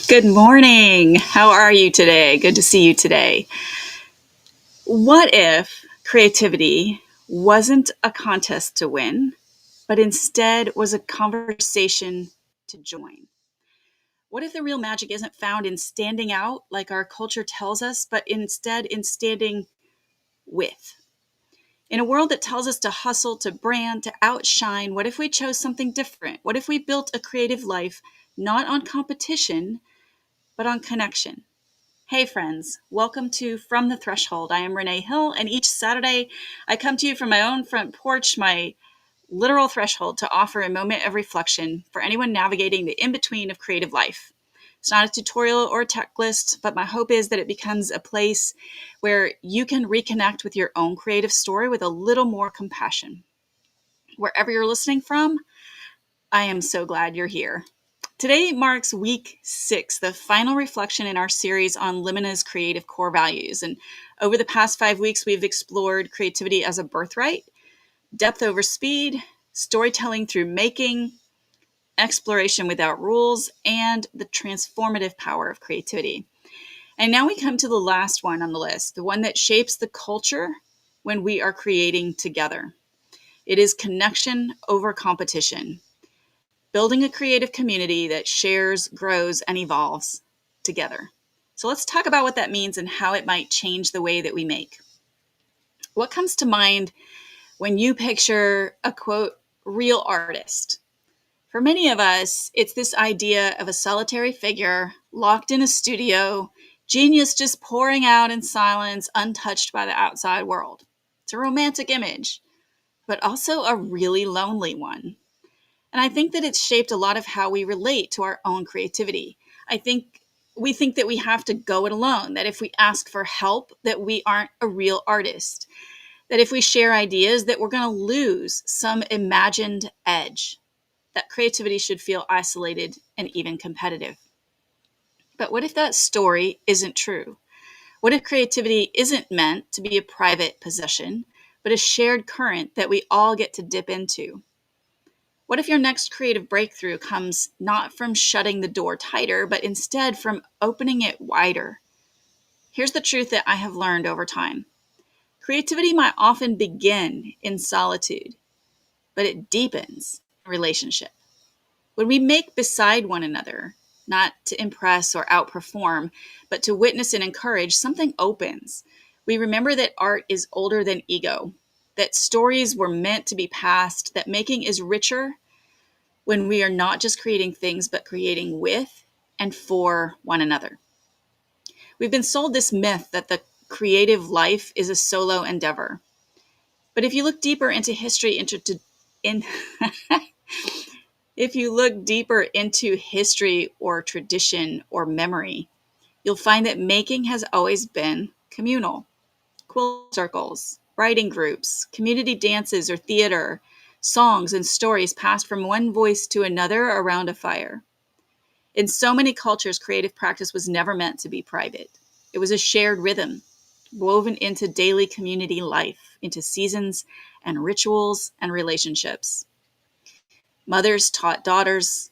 Good morning. How are you today? Good to see you today. What if creativity wasn't a contest to win, but instead was a conversation to join? What if the real magic isn't found in standing out like our culture tells us, but instead in standing with? In a world that tells us to hustle, to brand, to outshine, what if we chose something different? What if we built a creative life not on competition, but on connection? Hey friends, welcome to From the Threshold. I am Renee Hill, and each Saturday I come to you from my own front porch, my literal threshold, to offer a moment of reflection for anyone navigating the in-between of creative life. It's not a tutorial or a checklist, but my hope is that it becomes a place where you can reconnect with your own creative story with a little more compassion. Wherever you're listening from, I am so glad you're here. Today marks week 6, the final reflection in our series on Limina's creative core values. And over the past 5 weeks, we've explored creativity as a birthright, depth over speed, storytelling through making, exploration without rules, and the transformative power of creativity. And now we come to the last one on the list, the one that shapes the culture when we are creating together. It is connection over competition. Building a creative community that shares, grows, and evolves together. So let's talk about what that means and how it might change the way that we make. What comes to mind when you picture a quote, real artist? For many of us, it's this idea of a solitary figure locked in a studio, genius just pouring out in silence, untouched by the outside world. It's a romantic image, but also a really lonely one. And I think that it's shaped a lot of how we relate to our own creativity. We think that we have to go it alone, that if we ask for help, that we aren't a real artist, that if we share ideas, that we're going to lose some imagined edge, that creativity should feel isolated and even competitive. But what if that story isn't true? What if creativity isn't meant to be a private possession, but a shared current that we all get to dip into? What if your next creative breakthrough comes not from shutting the door tighter, but instead from opening it wider? Here's the truth that I have learned over time. Creativity might often begin in solitude, but it deepens in relationship. When we make beside one another, not to impress or outperform, but to witness and encourage, something opens. We remember that art is older than ego, that stories were meant to be passed, that making is richer when we are not just creating things, but creating with and for one another. We've been sold this myth that the creative life is a solo endeavor. But if you look deeper into history, if you look deeper into history or tradition or memory, you'll find that making has always been communal. Quilt circles, writing groups, community dances or theater, songs and stories passed from one voice to another around a fire. In so many cultures, creative practice was never meant to be private. It was a shared rhythm, woven into daily community life, into seasons and rituals and relationships. Mothers taught daughters,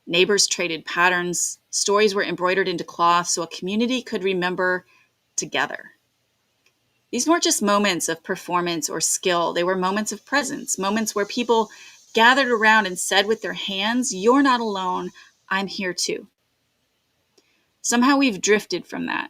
neighbors traded patterns, stories were embroidered into cloth so a community could remember together. These weren't just moments of performance or skill, they were moments of presence, moments where people gathered around and said with their hands, "You're not alone, I'm here too." Somehow we've drifted from that.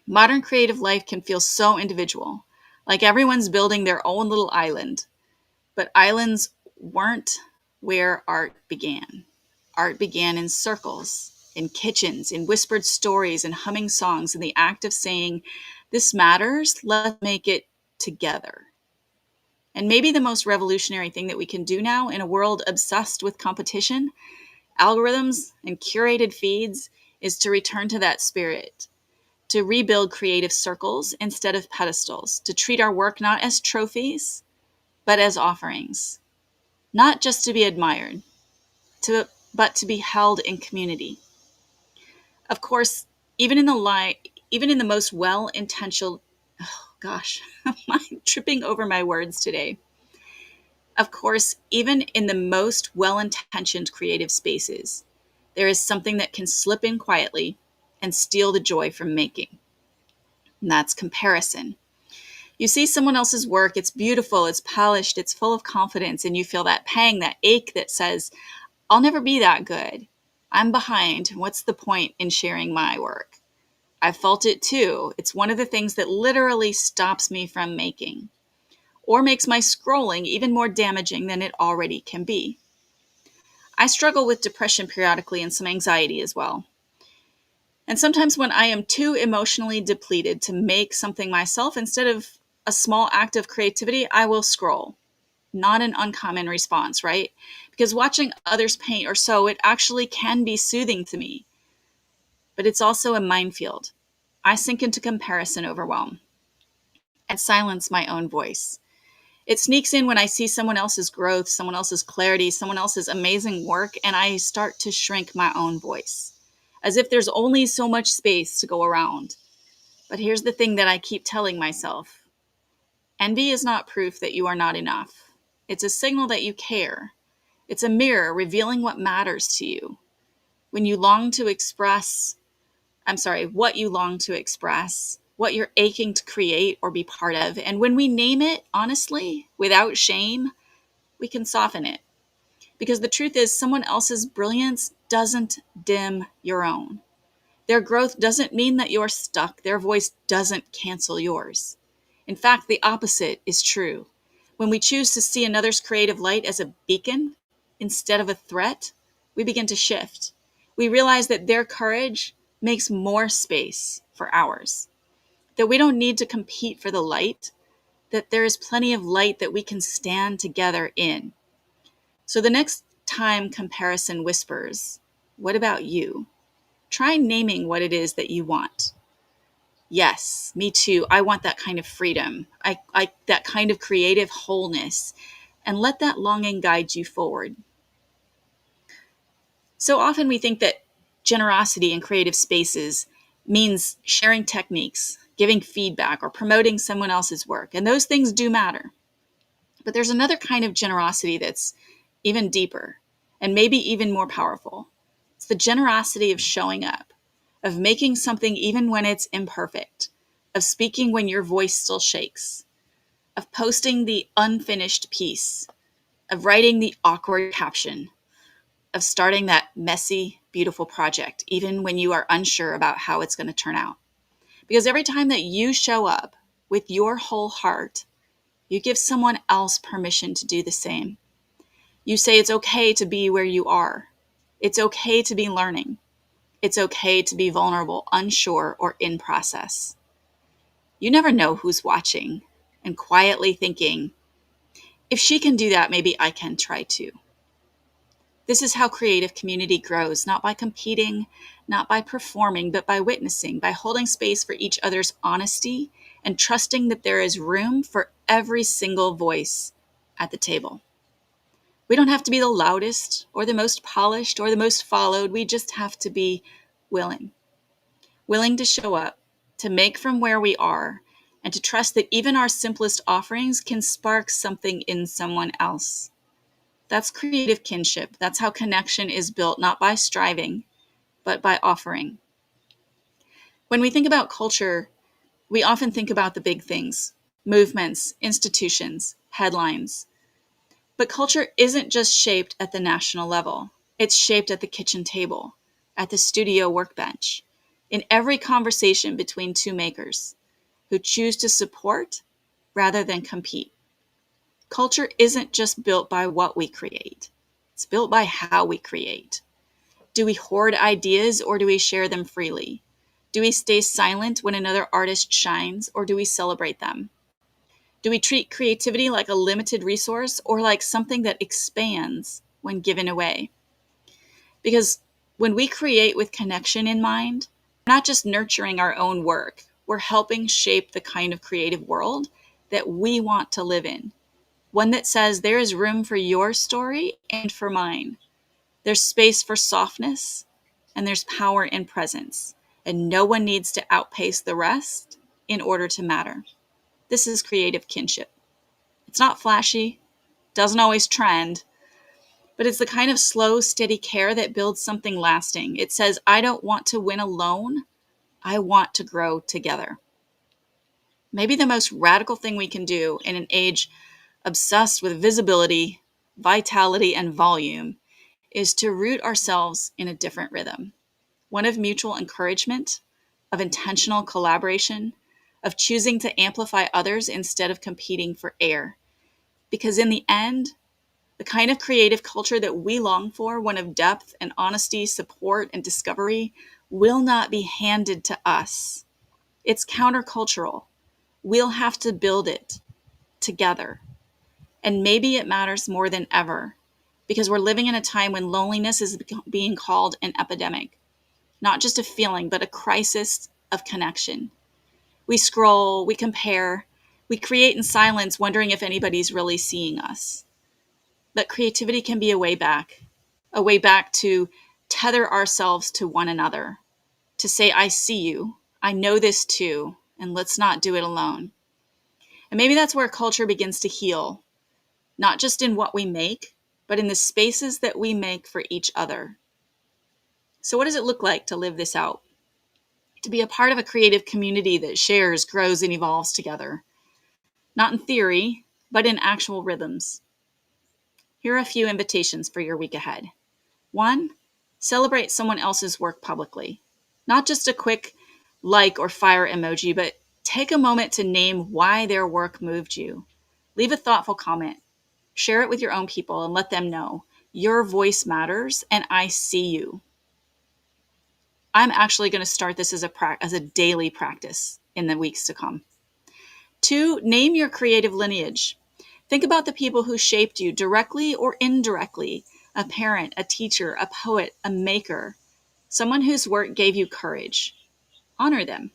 Modern creative life can feel so individual, like everyone's building their own little island. But islands weren't where art began. Art began in circles, in kitchens, in whispered stories, and humming songs, in the act of saying, "This matters, let's make it together." And maybe the most revolutionary thing that we can do now in a world obsessed with competition, algorithms, and curated feeds is to return to that spirit, to rebuild creative circles instead of pedestals, to treat our work not as trophies, but as offerings, not just to be admired, but to be held in community. Of course, even in the most well-intentioned, oh gosh, I'm tripping over my words today. Of course, even in the most well-intentioned creative spaces, there is something that can slip in quietly and steal the joy from making. And that's comparison. You see someone else's work, it's beautiful, it's polished, it's full of confidence, and you feel that pang, that ache that says, I'll never be that good. I'm behind. What's the point in sharing my work? I felt it too. It's one of the things that literally stops me from making, or makes my scrolling even more damaging than it already can be. I struggle with depression periodically and some anxiety as well. And sometimes when I am too emotionally depleted to make something myself, instead of a small act of creativity, I will scroll. Not an uncommon response, right? Because watching others paint or sew, it actually can be soothing to me. But it's also a minefield. I sink into comparison overwhelm and silence my own voice. It sneaks in when I see someone else's growth, someone else's clarity, someone else's amazing work, and I start to shrink my own voice, as if there's only so much space to go around. But here's the thing that I keep telling myself. Envy is not proof that you are not enough. It's a signal that you care. It's a mirror revealing what matters to you. When you long to express, what you long to express, what you're aching to create or be part of. And when we name it honestly, without shame, we can soften it. Because the truth is, someone else's brilliance doesn't dim your own. Their growth doesn't mean that you're stuck. Their voice doesn't cancel yours. In fact, the opposite is true. When we choose to see another's creative light as a beacon instead of a threat, we begin to shift. We realize that their courage makes more space for ours, that we don't need to compete for the light, that there is plenty of light that we can stand together in. So the next time comparison whispers, what about you? Try naming what it is that you want. Yes, me too. I want that kind of freedom. I that kind of creative wholeness. And let that longing guide you forward. So often we think that generosity in creative spaces means sharing techniques, giving feedback, or promoting someone else's work. And those things do matter. But there's another kind of generosity that's even deeper and maybe even more powerful. It's the generosity of showing up, of making something even when it's imperfect, of speaking when your voice still shakes, of posting the unfinished piece, of writing the awkward caption, of starting that messy, beautiful project, even when you are unsure about how it's going to turn out. Because every time that you show up with your whole heart, you give someone else permission to do the same. You say it's okay to be where you are. It's okay to be learning. It's okay to be vulnerable, unsure, or in process. You never know who's watching and quietly thinking, if she can do that, maybe I can try too. This is how creative community grows, not by competing, not by performing, but by witnessing, by holding space for each other's honesty and trusting that there is room for every single voice at the table. We don't have to be the loudest or the most polished or the most followed. We just have to be willing. Willing to show up, to make from where we are, and to trust that even our simplest offerings can spark something in someone else. That's creative kinship. That's how connection is built, not by striving, but by offering. When we think about culture, we often think about the big things, movements, institutions, headlines. But culture isn't just shaped at the national level. It's shaped at the kitchen table, at the studio workbench, in every conversation between two makers who choose to support rather than compete. Culture isn't just built by what we create. It's built by how we create. Do we hoard ideas or do we share them freely? Do we stay silent when another artist shines or do we celebrate them? Do we treat creativity like a limited resource or like something that expands when given away? Because when we create with connection in mind, we're not just nurturing our own work, we're helping shape the kind of creative world that we want to live in. One that says there is room for your story and for mine. There's space for softness and there's power in presence. And no one needs to outpace the rest in order to matter. This is creative kinship. It's not flashy, doesn't always trend, but it's the kind of slow, steady care that builds something lasting. It says, I don't want to win alone. I want to grow together. Maybe the most radical thing we can do in an age obsessed with visibility, vitality, and volume is to root ourselves in a different rhythm, one of mutual encouragement, of intentional collaboration, of choosing to amplify others instead of competing for air. Because in the end, the kind of creative culture that we long for, one of depth and honesty, support, and discovery, will not be handed to us. It's countercultural. We'll have to build it together. And maybe it matters more than ever because we're living in a time when loneliness is being called an epidemic, not just a feeling, but a crisis of connection. We scroll, we compare, we create in silence, wondering if anybody's really seeing us. But creativity can be a way back to tether ourselves to one another, to say, I see you, I know this too, and let's not do it alone. And maybe that's where culture begins to heal, not just in what we make, but in the spaces that we make for each other. So what does it look like to live this out? To be a part of a creative community that shares, grows, and evolves together. Not in theory, but in actual rhythms. Here are a few invitations for your week ahead. 1, celebrate someone else's work publicly. Not just a quick like or fire emoji, but take a moment to name why their work moved you. Leave a thoughtful comment. Share it with your own people and let them know your voice matters and I see you. I'm actually going to start this as a daily practice in the weeks to come. 2, name your creative lineage. Think about the people who shaped you directly or indirectly, a parent, a teacher, a poet, a maker, someone whose work gave you courage. Honor them.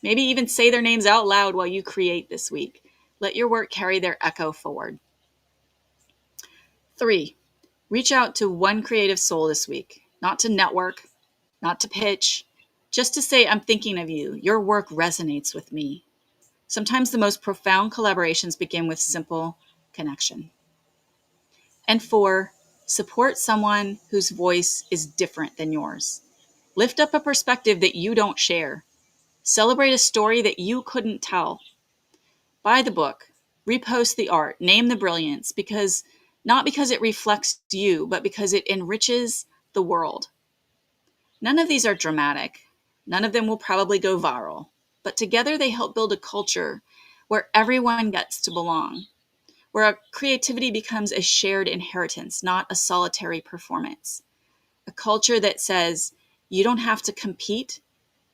Maybe even say their names out loud while you create this week. Let your work carry their echo forward. 3, reach out to one creative soul this week, not to network, not to pitch, just to say, I'm thinking of you. Your work resonates with me. Sometimes the most profound collaborations begin with simple connection. And 4, support someone whose voice is different than yours. Lift up a perspective that you don't share. Celebrate a story that you couldn't tell. Buy the book, repost the art, name the brilliance, not because it reflects you, but because it enriches the world. None of these are dramatic. None of them will probably go viral, but together they help build a culture where everyone gets to belong, where our creativity becomes a shared inheritance, not a solitary performance. A culture that says you don't have to compete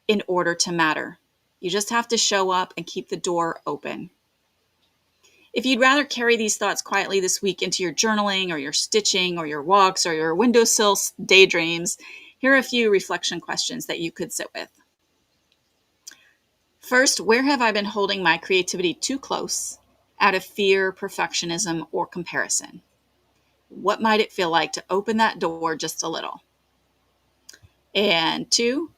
in order to matter. You just have to show up and keep the door open. If you'd rather carry these thoughts quietly this week into your journaling or your stitching or your walks or your windowsill daydreams, here are a few reflection questions that you could sit with. First, where have I been holding my creativity too close out of fear, perfectionism, or comparison? What might it feel like to open that door just a little? And 2,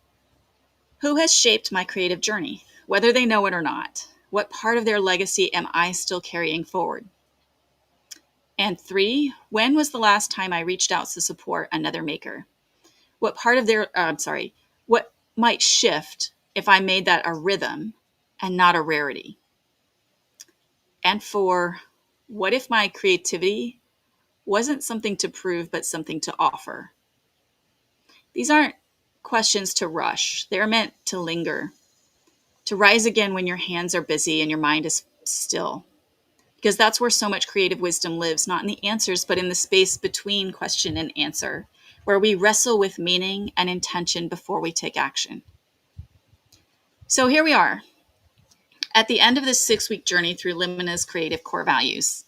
who has shaped my creative journey, whether they know it or not? What part of their legacy am I still carrying forward? And 3, when was the last time I reached out to support another maker? What might shift if I made that a rhythm and not a rarity? And 4, what if my creativity wasn't something to prove, but something to offer? These aren't questions to rush. They're meant to linger, to rise again when your hands are busy and your mind is still. Because that's where so much creative wisdom lives, not in the answers, but in the space between question and answer, where we wrestle with meaning and intention before we take action. So here we are, at the end of this 6-week journey through Limina's creative core values.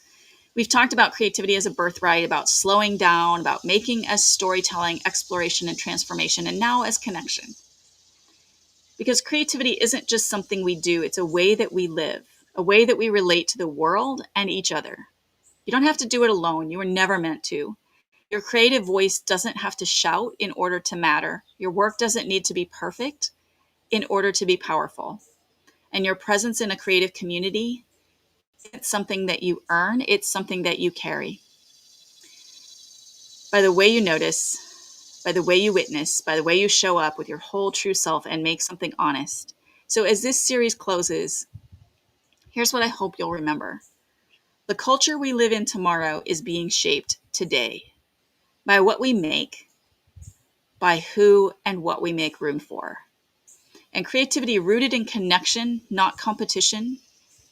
We've talked about creativity as a birthright, about slowing down, about making as storytelling, exploration, and transformation, and now as connection. Because creativity isn't just something we do, it's a way that we live, a way that we relate to the world and each other. You don't have to do it alone. You were never meant to. Your creative voice doesn't have to shout in order to matter. Your work doesn't need to be perfect in order to be powerful. And your presence in a creative community isn't something that you earn, it's something that you carry. by the way you notice, by the way you witness, by the way you show up with your whole true self and make something honest. So as this series closes, here's what I hope you'll remember. The culture we live in tomorrow is being shaped today by what we make, by who and what we make room for. And creativity rooted in connection, not competition,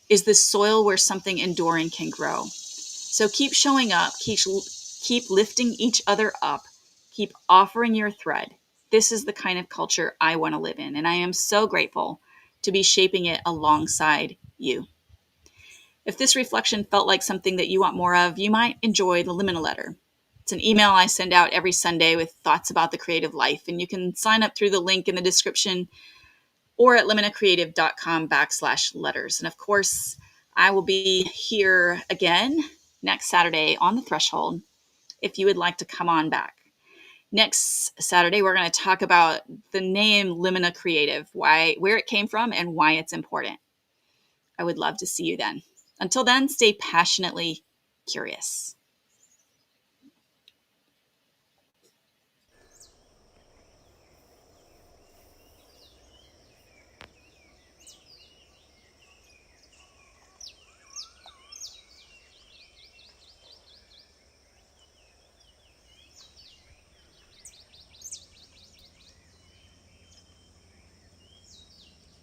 is the soil where something enduring can grow. So keep showing up, keep lifting each other up, keep offering your thread. This is the kind of culture I want to live in, and I am so grateful to be shaping it alongside you. If this reflection felt like something that you want more of, you might enjoy the Limina letter. It's an email I send out every Sunday with thoughts about the creative life, and you can sign up through the link in the description or at liminacreative.com/letters. And of course, I will be here again next Saturday on the threshold if you would like to come on back. Next Saturday, we're going to talk about the name Limina Creative, where it came from and why it's important. I would love to see you then. Until then, stay passionately curious.